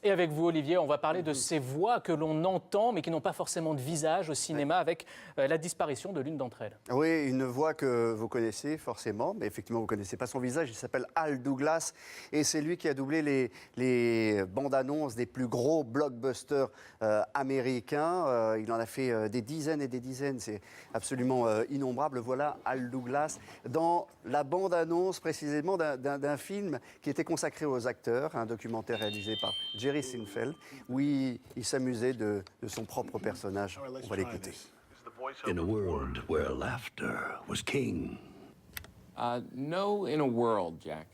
Et avec vous, Olivier, on va parler de ces voix que l'on entend, mais qui n'ont pas forcément de visage au cinéma, avec la disparition de l'une d'entre elles. Oui, une voix que vous connaissez forcément, mais effectivement, vous ne connaissez pas son visage. Il s'appelle Hal Douglas et c'est lui qui a doublé les bandes-annonces des plus gros blockbusters américains. Il en a fait des dizaines et des dizaines, c'est absolument innombrable. Voilà Hal Douglas dans la bande-annonce précisément d'un film qui était consacré aux acteurs, un documentaire réalisé par Jerry Seinfeld, où il s'amusait de son propre personnage. On va l'écouter. In a world where laughter was king. No, in a world, Jack.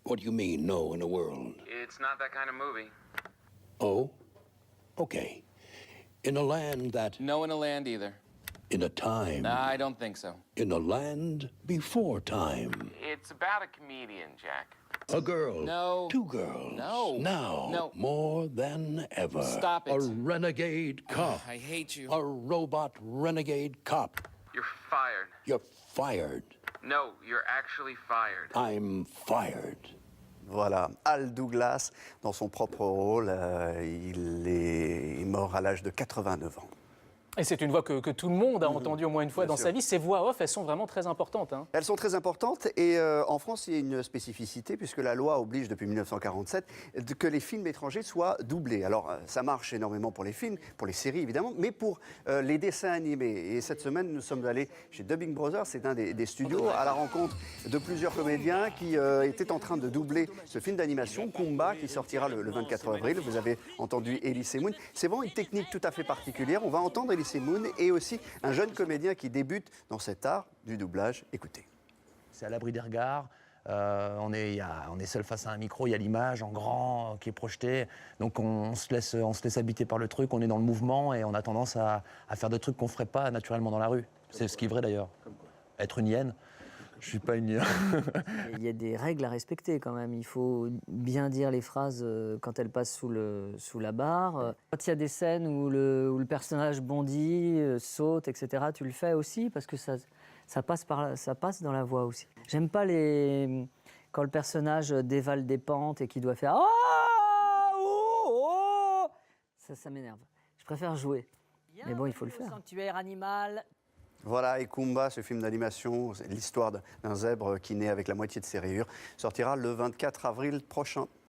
What do you mean, no, in a world? It's not that kind of movie. Oh? Okay. In a land that... No, in a land either. In a time... I don't think so. In a land before time. It's about a comedian, Jack. A girl. No. Two girls. No. Now, No. more than ever. Stop it. A renegade cop. I hate you. A robot renegade cop. You're fired. You're fired. No, you're actually fired. I'm fired. Voilà, Hal Douglas, dans son propre rôle, il est mort à l'âge de 89 ans. Et c'est une voix que tout le monde a entendue au moins une fois Bien dans sûr. sa vie. Ces voix off, elles sont vraiment très importantes. Elles sont très importantes et en France, il y a une spécificité puisque la loi oblige depuis 1947 que les films étrangers soient doublés. Alors, ça marche énormément pour les films, pour les séries évidemment, mais pour les dessins animés. Et cette semaine, nous sommes allés chez Dubbing Brothers, c'est un des studios, à la rencontre de plusieurs comédiens qui étaient en train de doubler ce film d'animation, Kumba, qui sortira le 24 avril. Vous avez entendu Elise Moon. C'est vraiment une technique tout à fait particulière. On va entendre Elise Moon et aussi un jeune comédien qui débute dans cet art du doublage. Écoutez. C'est à l'abri des regards. On est seul face à un micro, il y a l'image en grand qui est projetée. Donc on se laisse habiter par le truc, on est dans le mouvement et on a tendance à faire des trucs qu'on ne ferait pas naturellement dans la rue. C'est ce qui est vrai d'ailleurs. Être une hyène, je suis pas une hyène. Il y a des règles à respecter quand même. Il faut bien dire les phrases quand elles passent sous la barre. Quand il y a des scènes où le personnage bondit, saute, etc., tu le fais aussi parce que ça passe dans la voix aussi. J'aime pas quand le personnage dévale des pentes et qu'il doit faire ah, oh, oh. Ça m'énerve. Je préfère jouer. Mais bon, il faut le faire. Sanctuaire animal. Voilà, et Kumba, ce film d'animation, c'est l'histoire d'un zèbre qui naît avec la moitié de ses rayures, sortira le 24 avril prochain.